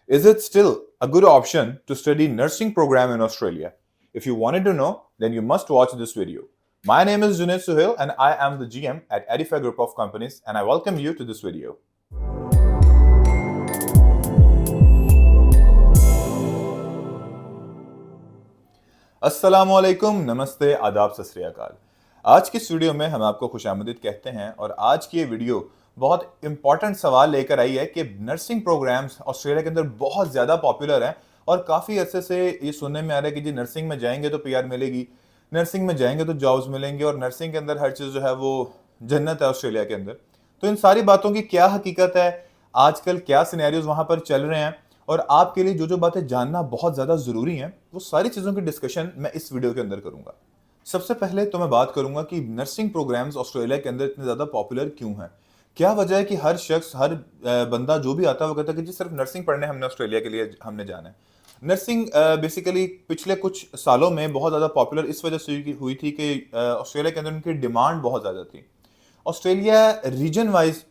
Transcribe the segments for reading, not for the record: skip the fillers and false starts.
Is it still a good option to study nursing program in Australia? If you wanted to know, then you must watch this video. My name is Junaid Suhail and I am the GM at Edify Group of Companies and I welcome you to this video. अस्सलामुअलैकुम, नमस्ते, आदाब, सत श्री अकाल। आज की इस video में हम आपको खुशामदीद कहते हैं और आज की ये वीडियो बहुत इंपॉर्टेंट सवाल लेकर आई है कि नर्सिंग प्रोग्राम्स ऑस्ट्रेलिया के अंदर बहुत ज़्यादा पॉपुलर हैं और काफ़ी अरसे से ये सुनने में आ रहा है कि जी नर्सिंग में जाएंगे तो पीआर मिलेगी, नर्सिंग में जाएंगे तो जॉब्स मिलेंगे और नर्सिंग के अंदर हर चीज़ जो है वो जन्नत है ऑस्ट्रेलिया के अंदर। तो इन सारी बातों की क्या हकीकत है, आजकल क्या सिनेरियोज वहाँ पर चल रहे हैं और आपके लिए जो जो बातें जानना बहुत ज़्यादा ज़रूरी हैं, वो सारी चीज़ों की डिस्कशन मैं इस वीडियो के अंदर करूँगा। सबसे पहले तो मैं बात करूँगा कि नर्सिंग प्रोग्राम्स ऑस्ट्रेलिया के अंदर इतने ज़्यादा पॉपुलर क्यों हैं। क्या वजह है कि हर शख्स, हर बंदा जो भी आता है वो कहता है कि जी सिर्फ नर्सिंग पढ़ने हमने ऑस्ट्रेलिया के लिए हमने जाना है। नर्सिंग बेसिकली पिछले कुछ सालों में बहुत ज़्यादा पॉपुलर इस वजह से हुई थी कि ऑस्ट्रेलिया के अंदर उनकी डिमांड बहुत ज़्यादा थी। ऑस्ट्रेलिया रीजन वाइज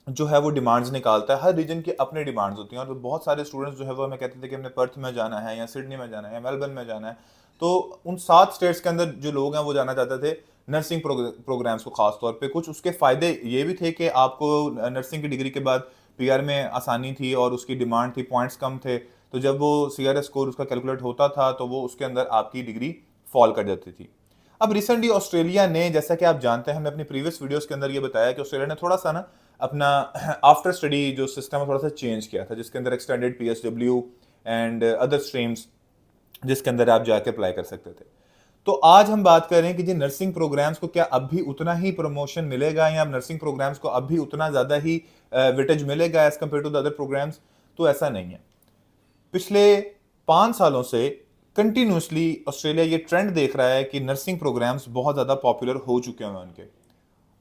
जो है वो डिमांड्स निकालता है, हर रीजन की अपनी डिमांड्स होती हैं और बहुत सारे स्टूडेंट्स जो है वो हमें कहते थे कि हमने पर्थ में जाना है या सिडनी में जाना है या मेलबर्न में जाना है। तो उन 7 स्टेट्स के अंदर जो लोग हैं वो जाना चाहते थे नर्सिंग प्रोग्राम्स को खास तौर पे। कुछ उसके फ़ायदे ये भी थे कि आपको नर्सिंग की डिग्री के बाद पीआर में आसानी थी और उसकी डिमांड थी, पॉइंट्स कम थे, तो जब वो सीआरएस स्कोर उसका कैलकुलेट होता था तो वो उसके अंदर आपकी डिग्री फॉल कर जाती थी। अब रिसेंटली ऑस्ट्रेलिया ने, जैसा कि आप जानते हैं, हमने अपनी प्रीवियस वीडियोस के अंदर ये बताया कि ऑस्ट्रेलिया ने थोड़ा सा ना अपना आफ्टर स्टडी जो सिस्टम है थोड़ा सा चेंज किया था, जिसके अंदर extended PSW and other streams जिसके अंदर आप जाके अप्लाई कर सकते थे। तो आज हम बात कर रहे हैं कि जी नर्सिंग प्रोग्राम्स को क्या अब भी उतना ही प्रमोशन मिलेगा या नर्सिंग प्रोग्राम्स को अब भी उतना ज़्यादा ही वेटेज मिलेगा as compared to the other programs. तो ऐसा नहीं है। पिछले 5 सालों से कंटिन्यूसली ऑस्ट्रेलिया ये ट्रेंड देख रहा है कि नर्सिंग प्रोग्राम्स बहुत ज़्यादा पॉपुलर हो चुके हैं उनके,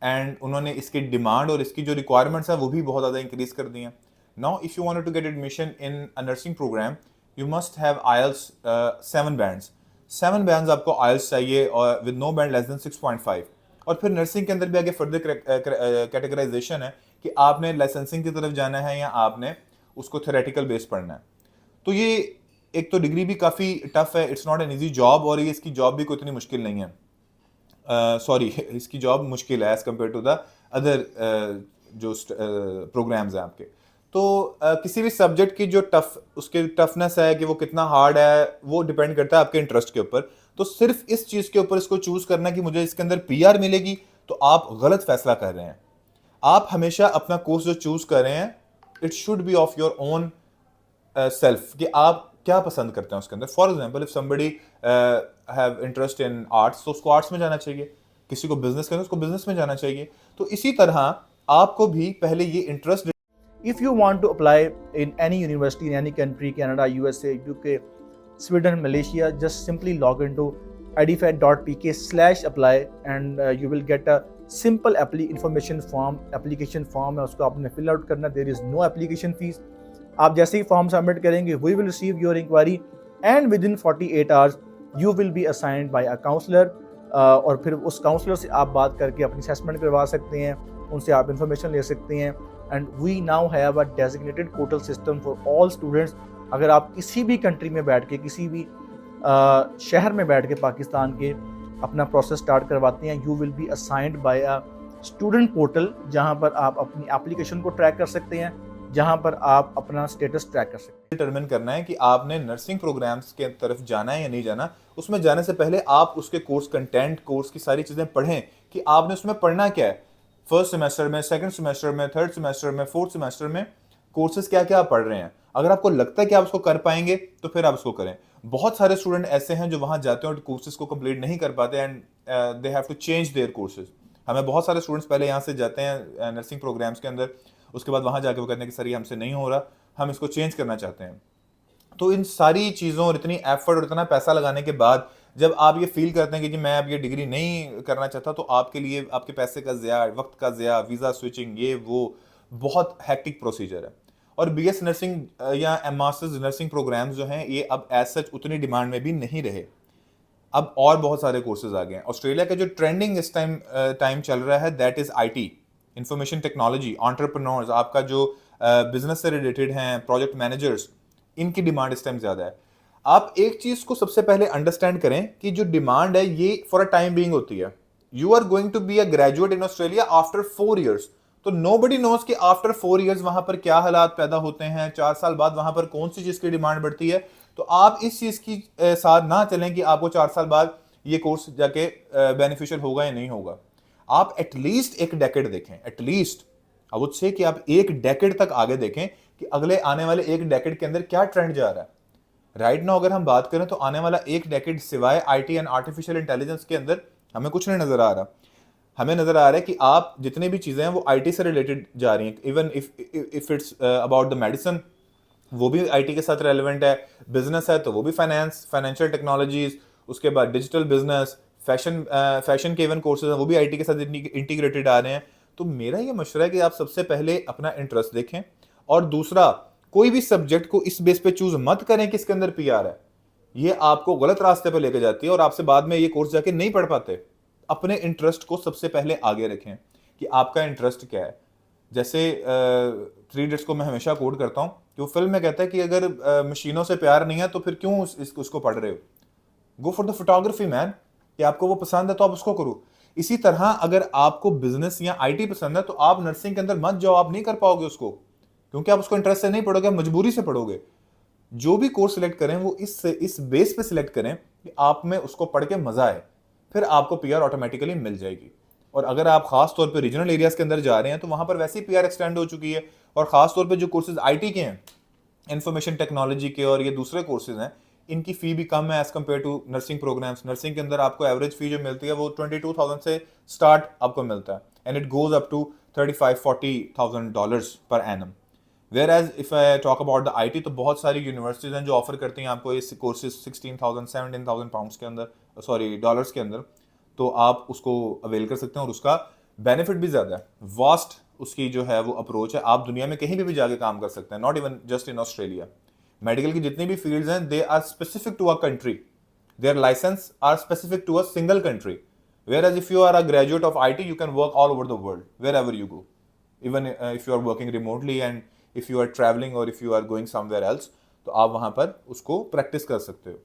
एंड उन्होंने इसकी डिमांड और इसकी जो रिक्वायरमेंट्स है वो भी बहुत ज़्यादा इंक्रीज कर दी हैं। Now if you want to get admission in a nursing program you must have IELTS 7 bands. 7 bands आपको आइल्स चाहिए और with no band less than 6.5। और फिर नर्सिंग के अंदर भी आगे फर्दर कैटेगराइजेशन है कि आपने लाइसेंसिंग की तरफ जाना है या आपने उसको थेरेटिकल बेस पढ़ना है। तो ये एक तो डिग्री भी काफ़ी टफ है, it's not an easy job और ये इसकी जॉब भी कोई इतनी मुश्किल नहीं है। सॉरी इसकी जॉब मुश्किल है as compared to the other जो प्रोग्राम्स हैं आपके। तो किसी भी सब्जेक्ट की जो उसके टफनेस है कि वो कितना हार्ड है वो डिपेंड करता है आपके इंटरेस्ट के ऊपर। तो सिर्फ इस चीज़ के ऊपर इसको चूज़ करना कि मुझे इसके अंदर पीआर मिलेगी, तो आप गलत फैसला कर रहे हैं। आप हमेशा अपना कोर्स जो चूज़ कर रहे हैं it should be of your own self, कि आप क्या पसंद करते हैं उसके अंदर। For example if somebody have interest in arts तो उसको आर्ट्स में जाना चाहिए, किसी को बिजनेस करना है उसको बिजनेस में जाना चाहिए। तो इसी तरह आपको भी पहले ये interest. If you want to apply in any university in any country, Canada, USA, UK, Sweden, Malaysia, just simply log into edify.pk/apply and you will get a simple information form, application form है, उसको आपने fill out करना। There is no application fees। आप जैसे ही form submit करेंगे we will receive your inquiry and within 48 hours you will be assigned by a counselor। और फिर उस काउंसलर से आप बात करके अपनी असेसमेंट करवा सकते हैं, उनसे आप इंफॉर्मेशन ले सकते हैं। And we now have a designated portal system for all students. अगर आप किसी भी कंट्री में बैठ के, किसी भी शहर में बैठ के पाकिस्तान के अपना प्रोसेस स्टार्ट करवाते हैं, you will be assigned by a student portal, जहां पर आप अपनी एप्लीकेशन को ट्रैक कर सकते हैं, जहां पर आप अपना स्टेटस ट्रैक कर सकते हैं। डिटरमिन करना है कि आपने नर्सिंग प्रोग्राम्स के तरफ जाना है या नहीं जाना। उसमें जाने से पहले आप उसके कोर्स कंटेंट, कोर्स की सारी चीज़ें पढ़ें कि आपने उसमें पढ़ना क्या है। फर्स्ट सेमेस्टर में, सेकंड सेमेस्टर में, थर्ड सेमेस्टर में, फोर्थ सेमेस्टर में कोर्सेज क्या क्या आप पढ़ रहे हैं। अगर आपको लगता है कि आप उसको कर पाएंगे तो फिर आप उसको करें। बहुत सारे स्टूडेंट ऐसे हैं जो वहाँ जाते हैं और कोर्सेज को कंप्लीट नहीं कर पाते and they have to change their courses. हमें बहुत सारे स्टूडेंट्स पहले यहाँ से जाते हैं नर्सिंग प्रोग्राम्स के अंदर, उसके बाद वहाँ जाके वो कहते हैं कि सर ये हमसे नहीं हो रहा, हम इसको चेंज करना चाहते हैं। तो इन सारी चीज़ों और इतनी एफर्ट और इतना पैसा लगाने के बाद जब आप ये फील करते हैं कि जी मैं अब ये डिग्री नहीं करना चाहता, तो आपके लिए आपके पैसे का ज़िया, वक्त का ज़िया, वीज़ा स्विचिंग, ये वो बहुत हैक्टिक प्रोसीजर है। और बीएस नर्सिंग या मास्टर्स नर्सिंग प्रोग्राम्स जो हैं ये अब एज सच उतनी डिमांड में भी नहीं रहे। अब और बहुत सारे कोर्सेज आ गए हैं। ऑस्ट्रेलिया का जो ट्रेंडिंग इस टाइम चल रहा है that is IT, information technology, entrepreneurs, आपका जो बिजनेस से रिलेटेड हैं, प्रोजेक्ट मैनेजर्स, इनकी डिमांड इस टाइम ज़्यादा है। आप एक चीज़ को सबसे पहले अंडरस्टैंड करें कि जो डिमांड है ये फॉर अ टाइम बीइंग होती है। You are going to be a graduate in Australia after 4 years, तो नोबडी नोज कि आफ्टर 4 ईयर्स वहां पर क्या हालात पैदा होते हैं, 4 साल बाद वहां पर कौन सी चीज़ की डिमांड बढ़ती है। तो आप इस चीज़ की साथ ना चलें कि आपको 4 साल बाद ये कोर्स जाके बेनिफिशियल होगा या नहीं होगा। आप एटलीस्ट एक डेकेड देखें, एटलीस्ट आई वुड से कि आप एक डेकेड तक आगे देखें कि अगले आने वाले एक डेकेड के अंदर क्या ट्रेंड जा रहा है। राइट नाउ अगर हम बात करें तो आने वाला एक डेकेड सिवाय आईटी एंड आर्टिफिशियल इंटेलिजेंस के अंदर हमें कुछ नहीं नजर आ रहा। हमें नजर आ रहा है कि आप जितनी भी चीजें हैं वो आईटी से रिलेटेड जा रही हैं। Even if it's about the medicine, वो भी आईटी के साथ रेलेवेंट है। बिजनेस है तो वो भी फाइनेंशियल टेक्नोलॉजीज, उसके बाद डिजिटल बिजनेस, फैशन के इवन कोर्सेज हैं वो भी आईटी के साथ इंटीग्रेटेड आ रहे हैं। तो मेरा ये मशवरा है कि आप सबसे पहले अपना इंटरेस्ट देखें, और दूसरा कोई भी सब्जेक्ट को इस बेस पे चूज मत करें कि इसके अंदर पीआर है। ये आपको गलत रास्ते पे लेके जाती है और आपसे बाद में ये कोर्स जाके नहीं पढ़ पाते। अपने इंटरेस्ट को सबसे पहले आगे रखें कि आपका इंटरेस्ट क्या है। जैसे 3 इडियट्स को मैं हमेशा कोट करता हूँ कि वो फिल्म में कहता है कि अगर मशीनों से प्यार नहीं है तो फिर क्यों उसको पढ़ रहे हो। Go for the photography man, कि आपको वो पसंद है तो आप उसको करो। इसी तरह अगर आपको बिजनेस या आईटी पसंद है तो आप नर्सिंग के अंदर मत जाओ, आप नहीं कर पाओगे उसको, क्योंकि आप उसको इंटरेस्ट से नहीं पढ़ोगे, मजबूरी से पढ़ोगे। जो भी कोर्स सिलेक्ट करें वो इस बेस पे सिलेक्ट करें कि आप में उसको पढ़ के मजा आए, फिर आपको पीआर ऑटोमेटिकली मिल जाएगी। और अगर आप खास तौर पे रीजनल एरियाज के अंदर जा रहे हैं तो वहां पर वैसे ही पीआर एक्सटेंड हो चुकी है। और खास तौर पे जो कोर्सेज आईटी के हैं, इंफॉर्मेशन टेक्नोलॉजी के और ये दूसरे कोर्सेज हैं, इनकी फी भी कम है as compared to nursing programs. Nursing के अंदर आपको एवरेज फी जो मिलती है वो 22,000 से स्टार्ट आपको मिलता है, and it goes up to $35,000-40,000 per annum. Whereas if I talk about the IT, तो बहुत सारी यूनिवर्सिटीज हैं जो ऑफर करती हैं आपको ये कोर्सेज 16,000-17,000 पाउंड्स के अंदर, सॉरी डॉलर्स के अंदर। तो आप उसको अवेल कर सकते हैं और उसका बेनिफिट भी ज़्यादा है। वास्ट उसकी जो है वो अप्रोच है, आप दुनिया में कहीं भी जाके काम कर सकते हैं, not even just in Australia. Medical की जितनी भी फील्ड्स हैं they are specific to a country, their licence are specific to a single country. Whereas if you are a graduate of IT you can work all over the world wherever you go, even if you are working remotely and if you are travelling और if you are going somewhere else, तो आप वहां पर उसको practice कर सकते हो।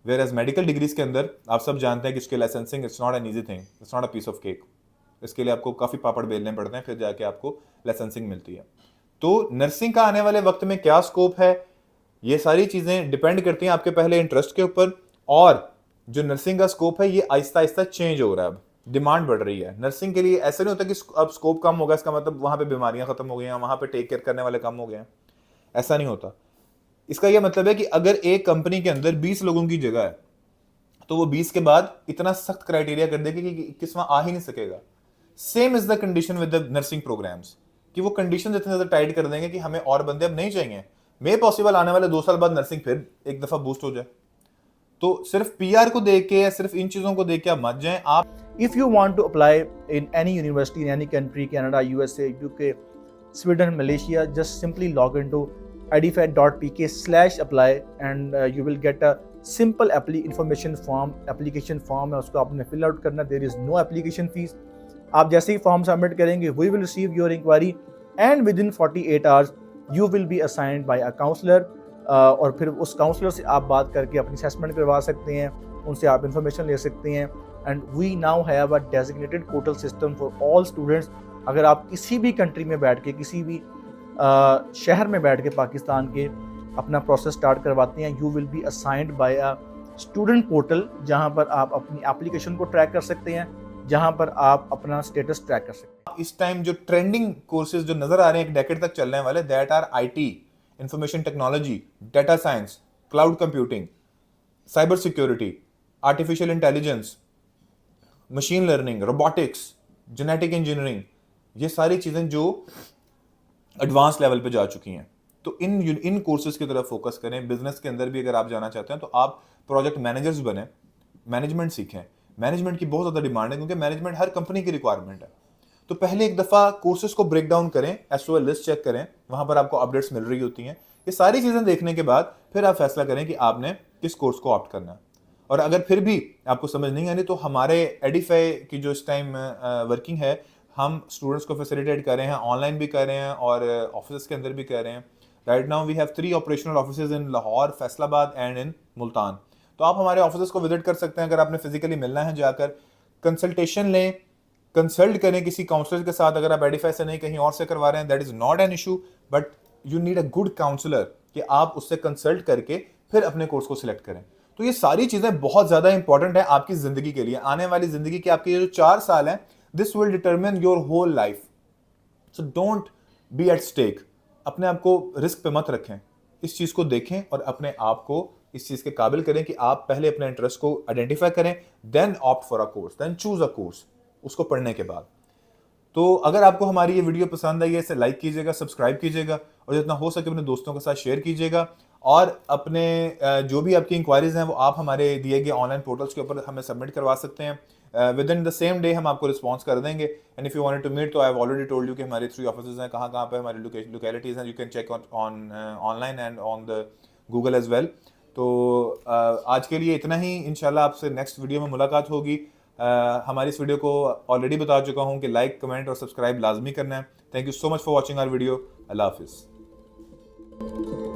Where as medical degrees के अंदर आप सब जानते हैं कि इसके licensing it's not an easy thing, it's not a piece of cake. इसके लिए आपको काफ़ी पापड़ बेलने पड़ते हैं, फिर जाके आपको लाइसेंसिंग मिलती है। तो नर्सिंग का आने वाले वक्त में क्या स्कोप है, ये सारी चीज़ें डिपेंड करती हैं आपके पहले इंटरेस्ट के ऊपर। और जो नर्सिंग का स्कोप है ये आहिस्ता आहिस्ता चेंज हो रहा है, अब डिमांड बढ़ रही है नर्सिंग के लिए। ऐसा नहीं होता कि अब स्कोप कम होगा इसका मतलब वहाँ पे बीमारियाँ खत्म हो गई हैं, वहाँ पे टेक केयर करने वाले कम हो गए हैं, ऐसा नहीं होता। इसका यह मतलब है कि अगर एक कंपनी के अंदर 20 लोगों की जगह है तो वो 20 के बाद इतना सख्त क्राइटेरिया कर देगी कि 21वां आ ही नहीं सकेगा। Same is the condition with the nursing programs, कि वो कंडीशन इतने ज्यादा टाइट कर देंगे कि हमें और बंदे अब नहीं चाहिए। मे पॉसिबल आने वाले 2 साल बाद नर्सिंग फिर एक दफा बूस्ट हो जाए। तो सिर्फ पीआर को देख के या सिर्फ इन चीजों को देख के आप मत जाएं। आप If you want to apply in any university in any country, Canada, USA, UK, Sweden, Malaysia, just simply log into edify.pk/apply and you will get a simple application form है, उसको आपने fill out करना। there is no application fees। आप जैसे ही form submit करेंगे we will receive your inquiry and within 48 hours you will be assigned by a counselor। और फिर उस काउंसलर से आप बात करके अपनी असेसमेंट करवा सकते हैं, उनसे आप इंफॉर्मेशन ले सकते हैं। And we now have a designated portal system for all students. अगर आप किसी भी कंट्री में बैठ के, किसी भी शहर में बैठ के पाकिस्तान के अपना प्रोसेस स्टार्ट करवाते हैं, you will be assigned by a student portal, जहां पर आप अपनी एप्लीकेशन को ट्रैक कर सकते हैं, जहां पर आप अपना स्टेटस ट्रैक कर सकते हैं। इस टाइम जो ट्रेंडिंग कोर्सेज जो नजर आ रहे हैं एक डेकेड तक चलने वाले, that are IT, information technology, data science, cloud computing, cyber security, artificial intelligence, machine learning, robotics, genetic engineering, ये सारी चीज़ें जो एडवांस लेवल पे जा चुकी हैं। तो इन कोर्सेज की तरफ फोकस करें। बिजनेस के अंदर भी अगर आप जाना चाहते हैं तो आप प्रोजेक्ट मैनेजर्स बने, मैनेजमेंट सीखें। मैनेजमेंट की बहुत ज़्यादा डिमांड है क्योंकि मैनेजमेंट हर कंपनी की रिक्वायरमेंट है। तो पहले एक दफ़ा कोर्सेज को ब्रेक डाउन करें, एसओएल लिस्ट चेक करें, वहाँ पर आपको अपडेट्स मिल रही होती हैं। ये सारी चीज़ें देखने के बाद फिर आप फैसला करें कि आपने किस कोर्स को ऑप्ट करना है। और अगर फिर भी आपको समझ नहीं आनी तो हमारे एडिफाई की जो इस टाइम वर्किंग है, हम स्टूडेंट्स को फैसिलिटेट कर रहे हैं, ऑनलाइन भी कर रहे हैं और ऑफिस के अंदर भी कर रहे हैं। Right now we have 3 operational offices in Lahore, Faisalabad and in Multan. तो आप हमारे ऑफिस को विजिट कर सकते हैं अगर आपने फिजिकली मिलना है, जाकर कंसल्टेशन लें, कंसल्ट करें किसी काउंसलर के साथ। अगर आप एडिफाई से नहीं कहीं और से करवा रहे हैं, that is not an issue, but you need a good counsellor कि आप उससे कंसल्ट करके फिर अपने कोर्स को सिलेक्ट करें। तो ये सारी चीजें बहुत ज्यादा इंपॉर्टेंट है आपकी जिंदगी के लिए, आने वाली जिंदगी के आपके ये जो 4 साल हैं, this will determine your whole life. So don't be at stake, अपने आप को रिस्क पे मत रखें, इस चीज को देखें और अपने आप को इस चीज के काबिल करें कि आप पहले अपने इंटरेस्ट को आइडेंटिफाई करें, then opt for a course, then choose a course उसको पढ़ने के बाद। तो अगर आपको हमारी ये वीडियो पसंद आई है, इसे लाइक कीजिएगा, सब्सक्राइब कीजिएगा और जितना हो सके अपने दोस्तों के साथ शेयर कीजिएगा। और अपने जो भी आपकी इंक्वायरीज हैं वो आप हमारे दिए गए ऑनलाइन पोर्टल्स के ऊपर हमें सबमिट करवा सकते हैं। Within the same day हम आपको रिस्पॉन्स कर देंगे। And if you wanted to meet, तो I have already told you कि हमारे 3 ऑफिसेज हैं, कहाँ पे हमारी लोकेलिटीज हैं, you can check on online and on the Google as well. तो आज के लिए इतना ही, इंशाल्लाह आपसे नेक्स्ट वीडियो में मुलाकात होगी। हमारी इस वीडियो को ऑलरेडी बता चुका हूँ कि लाइक, कमेंट और सब्सक्राइब लाजमी करना है। Thank you so much for watching our video. अल्लाह हाफिज़।